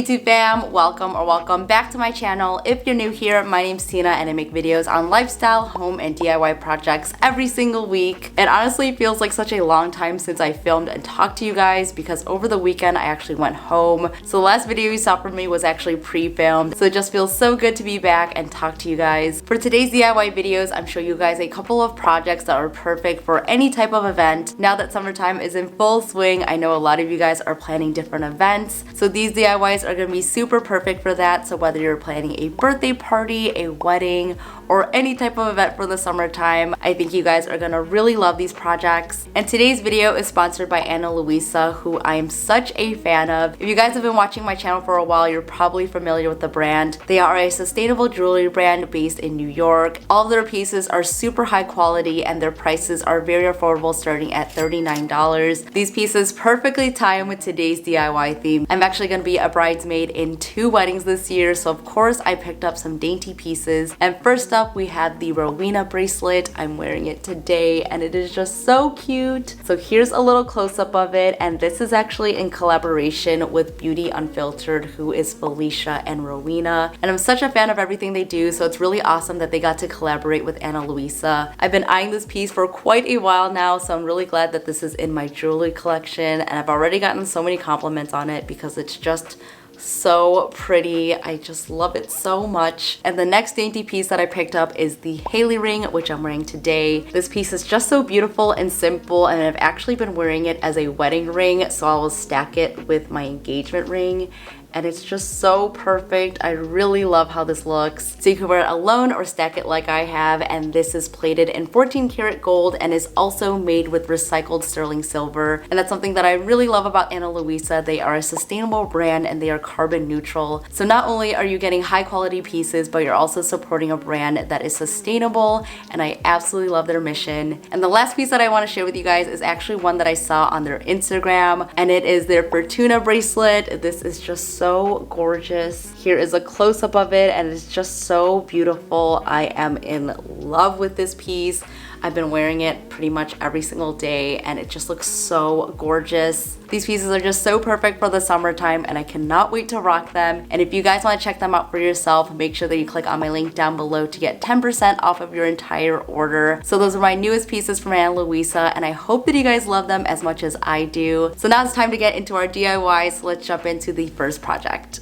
YouTube fam? Welcome back to my channel. If you're new here, my name's Tina and I make videos on lifestyle, home, and DIY projects every single week. It honestly feels like such a long time since I filmed and talked to you guys because over the weekend I actually went home. So the last video you saw from me was actually pre-filmed. So it just feels so good to be back and talk to you guys. For today's DIY videos, I'm showing you guys a couple of projects that are perfect for any type of event. Now that summertime is in full swing, I know a lot of you guys are planning different events. So these DIYs are going to be super perfect for that. So whether you're planning a birthday party, a wedding, or any type of event for the summertime, I think you guys are going to really love these projects. And today's video is sponsored by Ana Luisa, who I am such a fan of. If you guys have been watching my channel for a while, you're probably familiar with the brand. They are a sustainable jewelry brand based in New York. All of their pieces are super high quality and their prices are very affordable, starting at $39. These pieces perfectly tie in with today's DIY theme. I'm actually going to be a bridesmaid in 2 weddings this year, so of course I picked up some dainty pieces. And first up we have the Rowena bracelet. I'm wearing it today and it is just so cute. So here's a little close-up of it, and this is actually in collaboration with Beauty Unfiltered, who is Felicia and Rowena. And I'm such a fan of everything they do, so it's really awesome that they got to collaborate with Ana Luisa. I've been eyeing this piece for quite a while now, so I'm really glad that this is in my jewelry collection, and I've already gotten so many compliments on it because it's just so pretty. I just love it so much. And the next dainty piece that I picked up is the Haley ring, which I'm wearing today. This piece is just so beautiful and simple, and I've actually been wearing it as a wedding ring, so I will stack it with my engagement ring. And it's just so perfect. I really love how this looks. So you can wear it alone or stack it like I have, and this is plated in 14 karat gold and is also made with recycled sterling silver. And that's something that I really love about Ana Luisa. They are a sustainable brand and they are carbon neutral. So not only are you getting high quality pieces, but you're also supporting a brand that is sustainable, and I absolutely love their mission. And the last piece that I want to share with you guys is actually one that I saw on their Instagram, and it is their Fortuna bracelet. This is just so gorgeous. Here is a close-up of it and it's just so beautiful. I am in love with this piece. I've been wearing it pretty much every single day and it just looks so gorgeous. These pieces are just so perfect for the summertime and I cannot wait to rock them. And if you guys want to check them out for yourself, make sure that you click on my link down below to get 10% off of your entire order. So those are my newest pieces from Ana Luisa, and I hope that you guys love them as much as I do. So now it's time to get into our DIYs. Let's jump into the first project.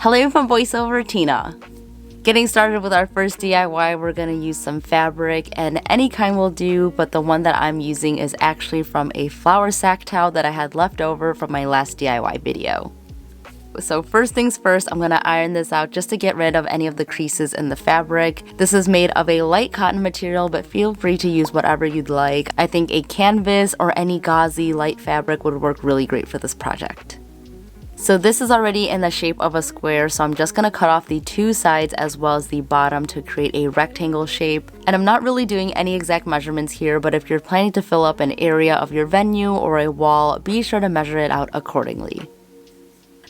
Hello from VoiceOver Tina. Getting started with our first DIY, we're going to use some fabric, and any kind will do, but the one that I'm using is actually from a flour sack towel that I had left over from my last DIY video. So first things first, I'm going to iron this out just to get rid of any of the creases in the fabric. This is made of a light cotton material, but feel free to use whatever you'd like. I think a canvas or any gauzy light fabric would work really great for this project. So this is already in the shape of a square, so I'm just going to cut off the 2 sides as well as the bottom to create a rectangle shape. And I'm not really doing any exact measurements here, but if you're planning to fill up an area of your venue or a wall, be sure to measure it out accordingly.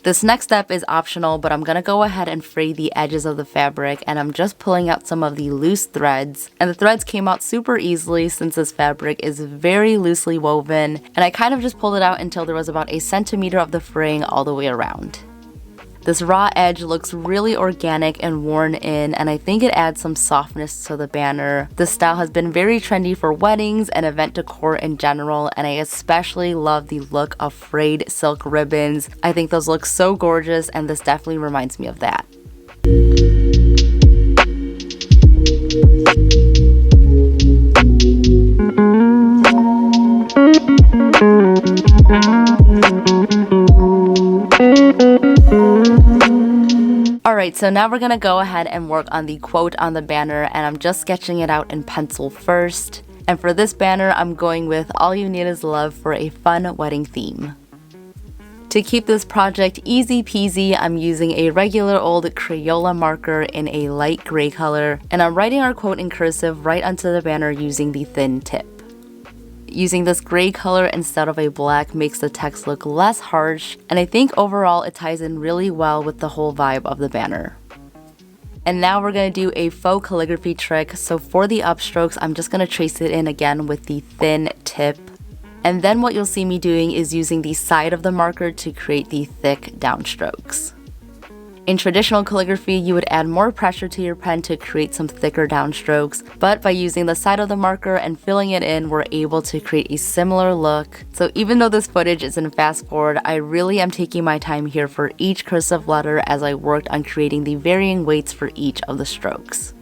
This next step is optional, but I'm going to go ahead and fray the edges of the fabric, and I'm just pulling out some of the loose threads. And the threads came out super easily since this fabric is very loosely woven, and I kind of just pulled it out until there was about 1 centimeter of the fraying all the way around. This raw edge looks really organic and worn in, and I think it adds some softness to the banner. This style has been very trendy for weddings and event decor in general, and I especially love the look of frayed silk ribbons. I think those look so gorgeous, and this definitely reminds me of that. Alright, so now we're going to go ahead and work on the quote on the banner, and I'm just sketching it out in pencil first. And for this banner, I'm going with "All you need is love" for a fun wedding theme. To keep this project easy peasy, I'm using a regular old Crayola marker in a light gray color, and I'm writing our quote in cursive right onto the banner using the thin tip. Using this gray color instead of a black makes the text look less harsh, and I think overall it ties in really well with the whole vibe of the banner. And now we're going to do a faux calligraphy trick. So for the upstrokes, I'm just going to trace it in again with the thin tip. And then what you'll see me doing is using the side of the marker to create the thick downstrokes. In traditional calligraphy, you would add more pressure to your pen to create some thicker downstrokes, but by using the side of the marker and filling it in, we're able to create a similar look. So even though this footage is in fast forward, I really am taking my time here for each cursive letter as I worked on creating the varying weights for each of the strokes.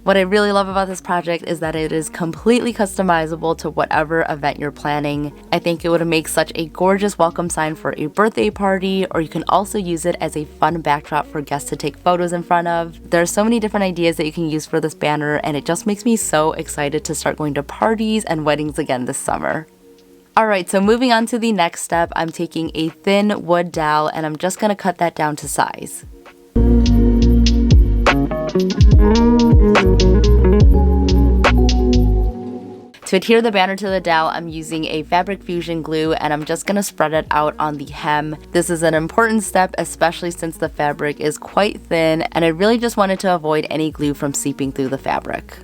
What I really love about this project is that it is completely customizable to whatever event you're planning. I think it would make such a gorgeous welcome sign for a birthday party, or you can also use it as a fun backdrop for guests to take photos in front of. There are so many different ideas that you can use for this banner, and it just makes me so excited to start going to parties and weddings again this summer. Alright, so moving on to the next step, I'm taking a thin wood dowel and I'm just going to cut that down to size. To adhere the banner to the dowel, I'm using a fabric fusion glue and I'm just going to spread it out on the hem. This is an important step, especially since the fabric is quite thin and I really just wanted to avoid any glue from seeping through the fabric.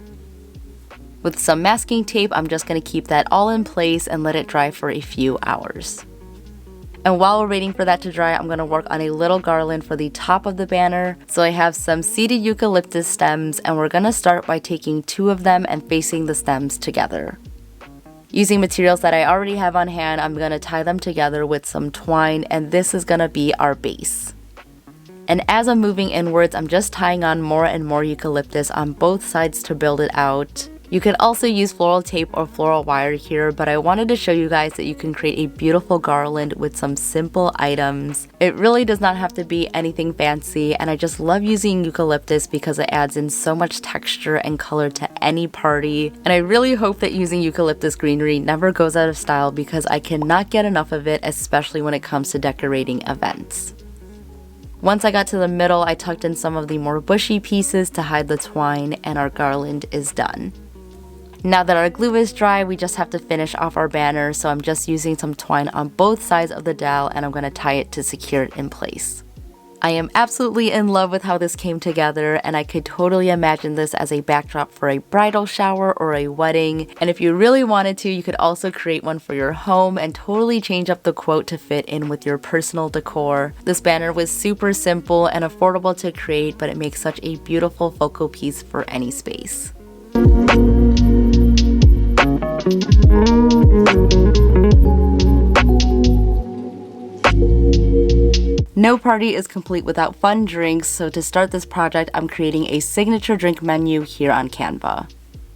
With some masking tape, I'm just going to keep that all in place and let it dry for a few hours. And while we're waiting for that to dry, I'm going to work on a little garland for the top of the banner. So I have some seeded eucalyptus stems and we're going to start by taking 2 of them and facing the stems together. Using materials that I already have on hand, I'm going to tie them together with some twine and this is going to be our base. And as I'm moving inwards, I'm just tying on more and more eucalyptus on both sides to build it out. You could also use floral tape or floral wire here, but I wanted to show you guys that you can create a beautiful garland with some simple items. It really does not have to be anything fancy, and I just love using eucalyptus because it adds in so much texture and color to any party. And I really hope that using eucalyptus greenery never goes out of style because I cannot get enough of it, especially when it comes to decorating events. Once I got to the middle, I tucked in some of the more bushy pieces to hide the twine, and our garland is done. Now that our glue is dry, we just have to finish off our banner, so I'm just using some twine on both sides of the dowel and I'm going to tie it to secure it in place. I am absolutely in love with how this came together and I could totally imagine this as a backdrop for a bridal shower or a wedding. And if you really wanted to, you could also create one for your home and totally change up the quote to fit in with your personal decor. This banner was super simple and affordable to create, but it makes such a beautiful focal piece for any space. No party is complete without fun drinks, so to start this project, I'm creating a signature drink menu here on Canva.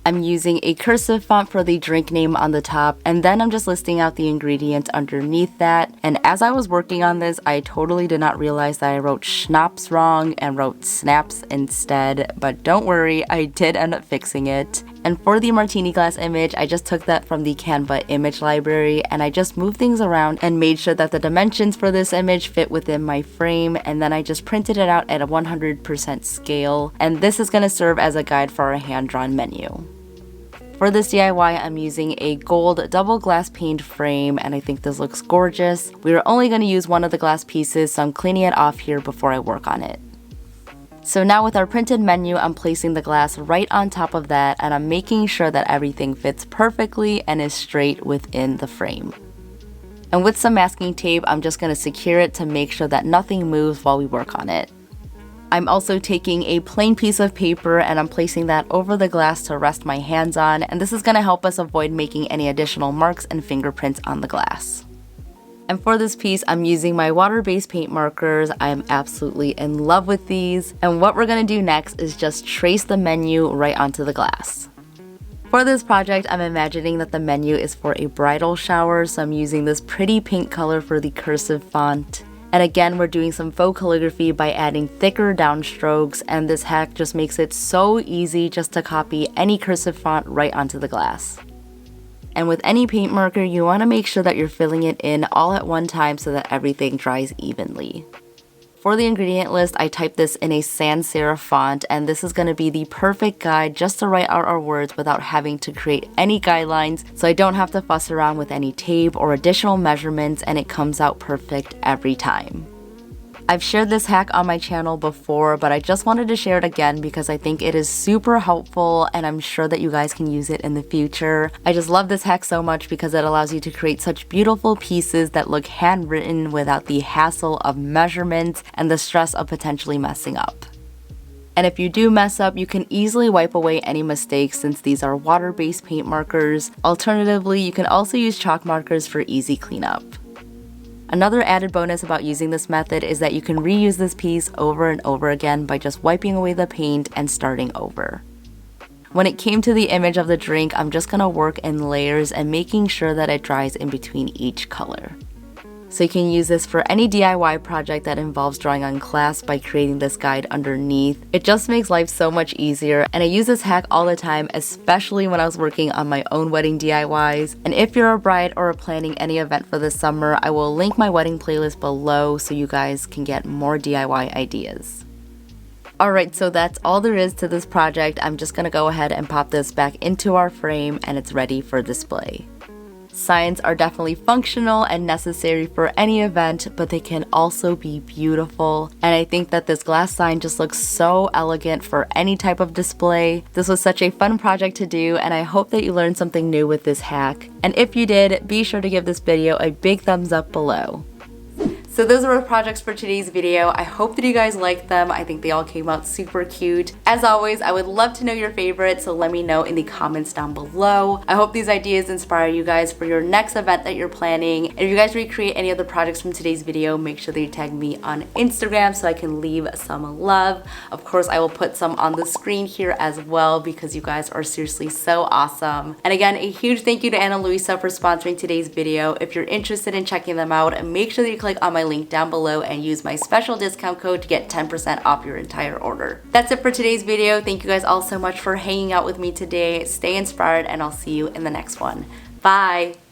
I'm using a cursive font for the drink name on the top, and then I'm just listing out the ingredients underneath that. And as I was working on this, I totally did not realize that I wrote schnapps wrong and wrote snaps instead, but don't worry, I did end up fixing it. And for the martini glass image, I just took that from the Canva image library and I just moved things around and made sure that the dimensions for this image fit within my frame, and then I just printed it out at a 100% scale, and this is going to serve as a guide for our hand-drawn menu. For this DIY, I'm using a gold double glass paned frame and I think this looks gorgeous. We are only going to use one of the glass pieces, so I'm cleaning it off here before I work on it. So now with our printed menu, I'm placing the glass right on top of that and I'm making sure that everything fits perfectly and is straight within the frame. And with some masking tape, I'm just going to secure it to make sure that nothing moves while we work on it. I'm also taking a plain piece of paper and I'm placing that over the glass to rest my hands on, and this is going to help us avoid making any additional marks and fingerprints on the glass. And for this piece, I'm using my water-based paint markers. I am absolutely in love with these. And what we're going to do next is just trace the menu right onto the glass. For this project, I'm imagining that the menu is for a bridal shower, so I'm using this pretty pink color for the cursive font. And again, we're doing some faux calligraphy by adding thicker downstrokes, and this hack just makes it so easy just to copy any cursive font right onto the glass. And with any paint marker, you want to make sure that you're filling it in all at one time so that everything dries evenly. For the ingredient list, I typed this in a sans serif font, and this is going to be the perfect guide just to write out our words without having to create any guidelines, so I don't have to fuss around with any tape or additional measurements, and it comes out perfect every time. I've shared this hack on my channel before, but I just wanted to share it again because I think it is super helpful and I'm sure that you guys can use it in the future. I just love this hack so much because it allows you to create such beautiful pieces that look handwritten without the hassle of measurements and the stress of potentially messing up. And if you do mess up, you can easily wipe away any mistakes since these are water-based paint markers. Alternatively, you can also use chalk markers for easy cleanup. Another added bonus about using this method is that you can reuse this piece over and over again by just wiping away the paint and starting over. When it came to the image of the drink, I'm just gonna work in layers and making sure that it dries in between each color. So you can use this for any DIY project that involves drawing on glass by creating this guide underneath. It just makes life so much easier, and I use this hack all the time, especially when I was working on my own wedding DIYs. And if you're a bride or planning any event for this summer, I will link my wedding playlist below so you guys can get more DIY ideas. Alright, so that's all there is to this project. I'm just gonna go ahead and pop this back into our frame and it's ready for display. Signs are definitely functional and necessary for any event, but they can also be beautiful. And I think that this glass sign just looks so elegant for any type of display. This was such a fun project to do, and I hope that you learned something new with this hack. And if you did, be sure to give this video a big thumbs up below. So those are our projects for today's video. I hope that you guys liked them. I think they all came out super cute. As always, I would love to know your favorites, so let me know in the comments down below. I hope these ideas inspire you guys for your next event that you're planning. And if you guys recreate any of the projects from today's video, make sure that you tag me on Instagram so I can leave some love. Of course, I will put some on the screen here as well because you guys are seriously so awesome. And again, a huge thank you to Ana Luisa for sponsoring today's video. If you're interested in checking them out, make sure that you click on my link down below and use my special discount code to get 10% off your entire order. That's it for today's video. Thank you guys all so much for hanging out with me today. Stay inspired and I'll see you in the next one. Bye!